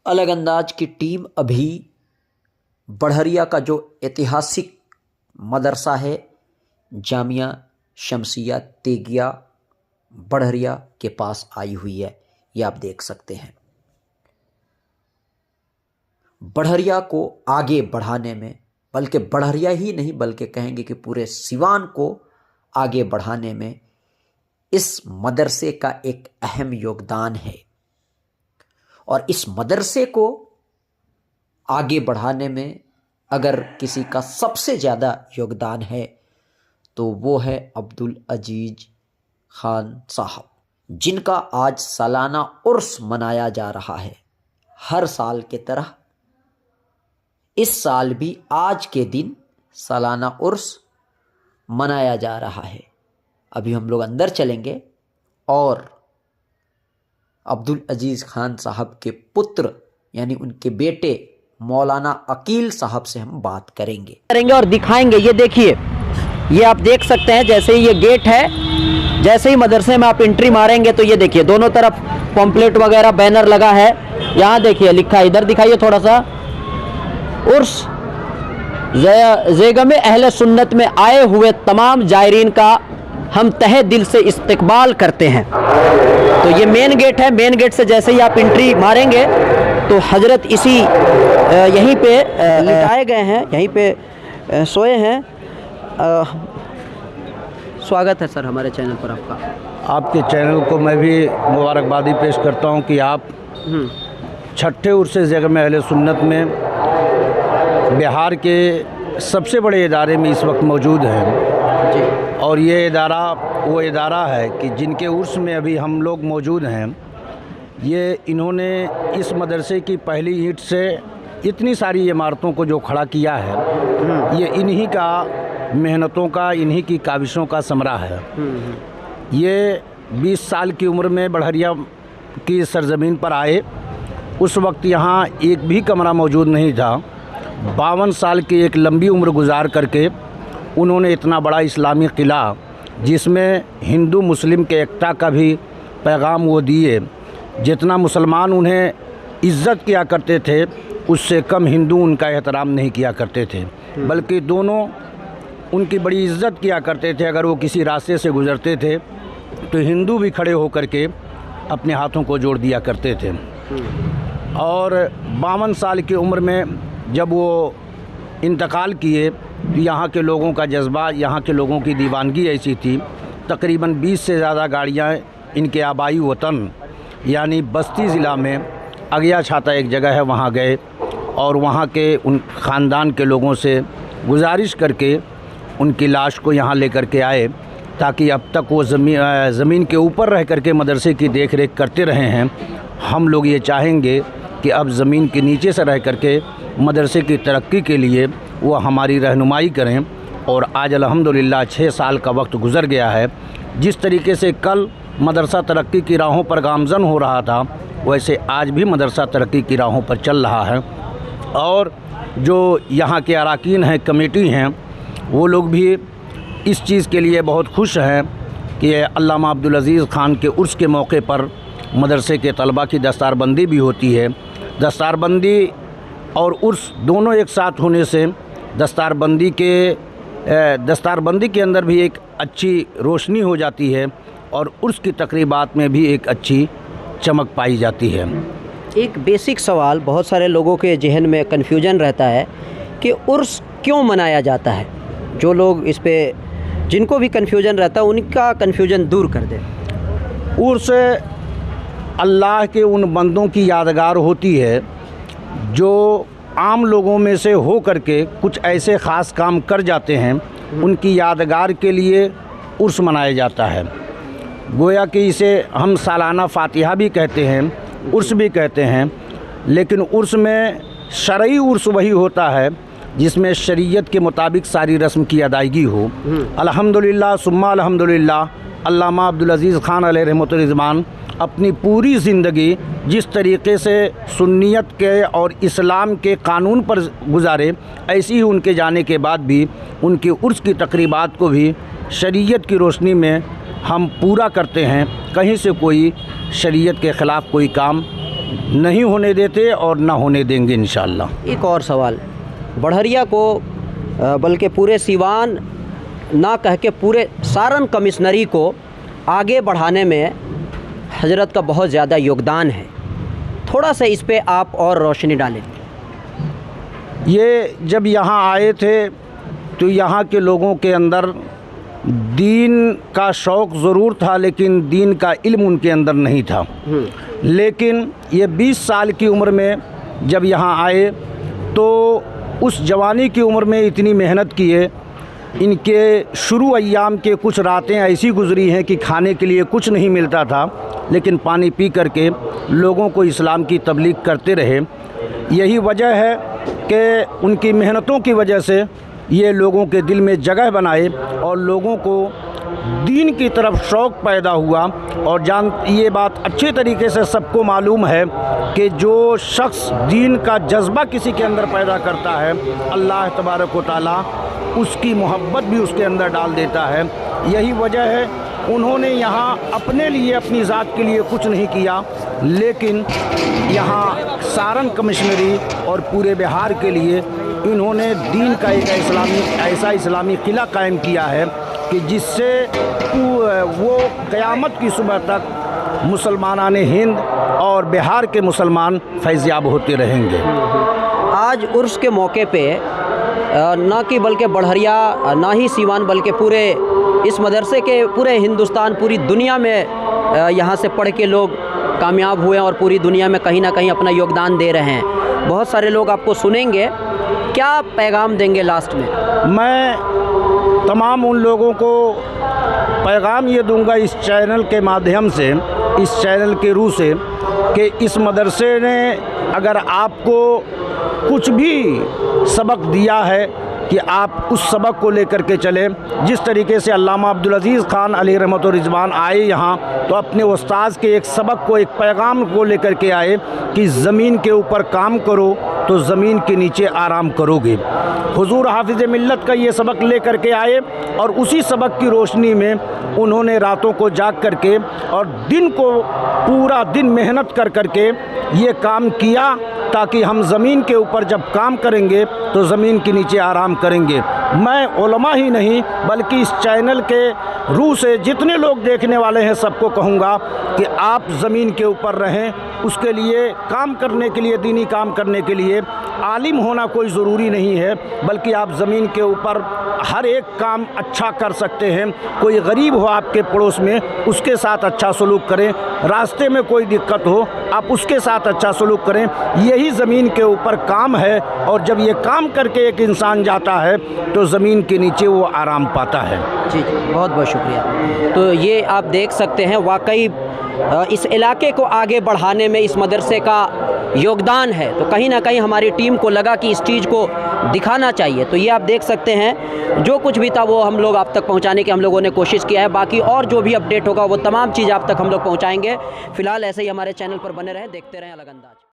अलग अंदाज की टीम अभी बढ़हरिया का जो ऐतिहासिक मदरसा है जामिया शमसिया तेगिया बढ़हरिया के पास आई हुई है। ये आप देख सकते हैं। बढ़हरिया को आगे बढ़ाने में, बल्कि बढ़हरिया ही नहीं बल्कि कहेंगे कि पूरे सिवान को आगे बढ़ाने में इस मदरसे का एक अहम योगदान है। और इस मदरसे को आगे बढ़ाने में अगर किसी का सबसे ज़्यादा योगदान है तो वो है अब्दुल अजीज खान साहब, जिनका आज सालाना उर्स मनाया जा रहा है। हर साल की तरह इस साल भी आज के दिन सालाना उर्स मनाया जा रहा है। अभी हम लोग अंदर चलेंगे और अब्दुल अजीज़ खान साहब के पुत्र यानी उनके बेटे मौलाना अकील साहब से हम बात करेंगे और दिखाएंगे। ये देखिए, ये आप देख सकते हैं, जैसे ही ये गेट है, जैसे ही मदरसे में आप एंट्री मारेंगे तो ये देखिए दोनों तरफ पॉम्पलेट वगैरह बैनर लगा है। यहाँ देखिए लिखा है, इधर दिखाइए थोड़ा सा, उर्स ज़ेगम अहले सुन्नत में आए हुए तमाम जायरीन का हम तहे दिल से इस्तकबाल करते हैं। तो ये मेन गेट है। मेन गेट से जैसे ही आप एंट्री मारेंगे तो हजरत इसी यहीं पे लिटाए गए हैं, यहीं पे सोए हैं। स्वागत है सर हमारे चैनल पर आपका। आपके चैनल को मैं भी मुबारकबादी पेश करता हूं कि आप छठे उर्स ज़ेगम अहले सुन्नत में बिहार के सबसे बड़े इदारे में इस वक्त मौजूद हैं जी। और ये इदारा वो इदारा है कि जिनके उर्स में अभी हम लोग मौजूद हैं। ये इन्होंने इस मदरसे की पहली ईंट से इतनी सारी इमारतों को जो खड़ा किया है, ये इन्हीं का मेहनतों का, इन्हीं की काविशों का समरा है। ये 20 साल की उम्र में बढ़हरिया की सरजमीन पर आए। उस वक्त यहाँ एक भी कमरा मौजूद नहीं था। 52 साल की एक लंबी उम्र गुजार करके उन्होंने इतना बड़ा इस्लामी किला, जिसमें हिंदू मुस्लिम के एकता का भी पैगाम वो दिए। जितना मुसलमान उन्हें इज़्ज़त किया करते थे, उससे कम हिंदू उनका एहतराम नहीं किया करते थे, बल्कि दोनों उनकी बड़ी इज़्ज़त किया करते थे। अगर वो किसी रास्ते से गुज़रते थे तो हिंदू भी खड़े होकर के अपने हाथों को जोड़ दिया करते थे। और 52 साल की उम्र में जब वो इंतकाल किए तो यहाँ के लोगों का जज्बा, यहाँ के लोगों की दीवानगी ऐसी थी, तकरीबन 20 से ज़्यादा गाड़ियाँ इनके आबाई वतन यानी बस्ती ज़िला में अगिया छाता एक जगह है, वहाँ गए और वहाँ के उन ख़ानदान के लोगों से गुजारिश करके उनकी लाश को यहाँ लेकर के आए, ताकि अब तक वो ज़मीन के ऊपर रह करके मदरसे की देख रेख करते रहे हैं। हम लोग ये चाहेंगे कि अब ज़मीन के नीचे से रह करके मदरसे की तरक्की के लिए वो हमारी रहनुमाई करें। और आज अल्हम्दुलिल्लाह 6 साल का वक्त गुज़र गया है। जिस तरीके से कल मदरसा तरक्की की राहों पर गामज़न हो रहा था, वैसे आज भी मदरसा तरक्की की राहों पर चल रहा है। और जो यहाँ के अराकीन हैं, कमेटी हैं, वो लोग भी इस चीज़ के लिए बहुत खुश हैं कि अल्लामा अब्दुल अजीज़ खान के उर्स के मौके पर मदरसे के तलबा की दस्तारबंदी भी होती है। दस्तारबंदी और उर्स दोनों एक साथ होने से दस्तारबंदी के अंदर भी एक अच्छी रोशनी हो जाती है और उर्स की तकरीबात में भी एक अच्छी चमक पाई जाती है। एक बेसिक सवाल बहुत सारे लोगों के जहन में कन्फ्यूजन रहता है कि उर्स क्यों मनाया जाता है। जो लोग इस पे, जिनको भी कन्फ्यूजन रहता है, उनका कन्फ्यूजन दूर कर दे। उर्स अल्लाह के उन बंदों की यादगार होती है जो आम लोगों में से हो करके कुछ ऐसे ख़ास काम कर जाते हैं। उनकी यादगार के लिए उर्स मनाया जाता है। गोया कि इसे हम सालाना फ़ातिहा भी कहते हैं, उर्स भी कहते हैं। लेकिन उर्स में शरई उर्स वही होता है जिसमें शरीयत के मुताबिक सारी रस्म की अदायगी हो। अल्हम्दुलिल्लाह सुम्मा अल्हम्दुलिल्लाह, अल्लामा अब्दुल अजीज़ खान अलैहि रहमतुल रिज़वान अपनी पूरी ज़िंदगी जिस तरीके से सुन्नियत के और इस्लाम के कानून पर गुजारे, ऐसी ही उनके जाने के बाद भी उनके उर्स की तकरीबात को भी शरीयत की रोशनी में हम पूरा करते हैं। कहीं से कोई शरीयत के ख़िलाफ़ कोई काम नहीं होने देते और ना होने देंगे इंशाअल्लाह। एक और सवाल, बढ़हरिया को बल्कि पूरे सिवान ना कह के पूरे सारण कमिश्नरी को आगे बढ़ाने में हजरत का बहुत ज़्यादा योगदान है, थोड़ा सा इस पे आप और रोशनी डालें। ये जब यहाँ आए थे तो यहाँ के लोगों के अंदर दीन का शौक़ ज़रूर था, लेकिन दीन का इल्म उनके अंदर नहीं था। लेकिन ये 20 साल की उम्र में जब यहाँ आए तो उस जवानी की उम्र में इतनी मेहनत की है। इनके शुरू अय्याम के कुछ रातें ऐसी गुजरी हैं कि खाने के लिए कुछ नहीं मिलता था, लेकिन पानी पी करके लोगों को इस्लाम की तबलीग करते रहे। यही वजह है कि उनकी मेहनतों की वजह से ये लोगों के दिल में जगह बनाए और लोगों को दीन की तरफ शौक़ पैदा हुआ। और ये बात अच्छे तरीके से सबको मालूम है कि जो शख्स दीन का जज्बा किसी के अंदर पैदा करता है, अल्लाह तबारक व तआला उसकी मोहब्बत भी उसके अंदर डाल देता है। यही वजह है उन्होंने यहाँ अपने लिए, अपनी ज़ात के लिए कुछ नहीं किया, लेकिन यहाँ सारण कमिश्नरी और पूरे बिहार के लिए इन्होंने दीन का एक ऐसा इस्लामी किला कायम किया है कि जिससे वो क़यामत की सुबह तक मुसलमानान हिंद और बिहार के मुसलमान फैज़याब होते रहेंगे। आज उर्स के मौके पे ना कि बल्कि बढ़हरिया, ना ही सीवान, बल्कि पूरे इस मदरसे के पूरे हिंदुस्तान, पूरी दुनिया में यहाँ से पढ़ के लोग कामयाब हुए और पूरी दुनिया में कहीं ना कहीं अपना योगदान दे रहे हैं। बहुत सारे लोग आपको सुनेंगे, क्या पैगाम देंगे लास्ट में? मैं तमाम उन लोगों को पैगाम ये दूंगा इस चैनल के माध्यम से, इस चैनल के रूह से, कि इस मदरसे ने अगर आपको कुछ भी सबक दिया है कि आप उस सबक को लेकर के चले। जिस तरीके से अल्लामा अब्दुल अज़ीज़ ख़ान अलैहि रहमत व रिज़वान आए यहाँ, तो अपने उस्ताद के एक सबक को, एक पैगाम को लेकर के आए कि ज़मीन के ऊपर काम करो तो ज़मीन के नीचे आराम करोगे। हुज़ूर हाफ़िज़ मिल्लत का ये सबक ले करके आए और उसी सबक की रोशनी में उन्होंने रातों को जाग करके और दिन को पूरा दिन मेहनत कर करके ये काम किया, ताकि हम ज़मीन के ऊपर जब काम करेंगे तो ज़मीन के नीचे आराम करेंगे। मैं उलमा ही नहीं बल्कि इस चैनल के रूह से जितने लोग देखने वाले हैं सबको कहूँगा कि आप ज़मीन के ऊपर रहें। उसके लिए काम करने के लिए, दीनी काम करने के लिए आलिम होना कोई ज़रूरी नहीं है, बल्कि आप ज़मीन के ऊपर हर एक काम अच्छा कर सकते हैं। कोई गरीब हो आपके पड़ोस में, उसके साथ अच्छा सलूक करें। रास्ते में कोई दिक्कत हो, आप उसके साथ अच्छा सलूक करें। यही ज़मीन के ऊपर काम है। और जब ये काम करके एक इंसान जाता है तो ज़मीन के नीचे वो आराम पाता है। जी, बहुत बहुत शुक्रिया। तो ये आप देख सकते हैं, वाकई इस इलाके को आगे बढ़ाने में इस मदरसे का योगदान है। तो कहीं ना कहीं हमारी टीम को लगा कि इस चीज़ को दिखाना चाहिए। तो ये आप देख सकते हैं, जो कुछ भी था वो हम लोग आप तक पहुंचाने की हम लोगों ने कोशिश किया है। बाकी और जो भी अपडेट होगा वो तमाम चीज़ आप तक हम लोग पहुंचाएंगे। फ़िलहाल ऐसे ही हमारे चैनल पर बने रहें, देखते रहें अलग अंदाज।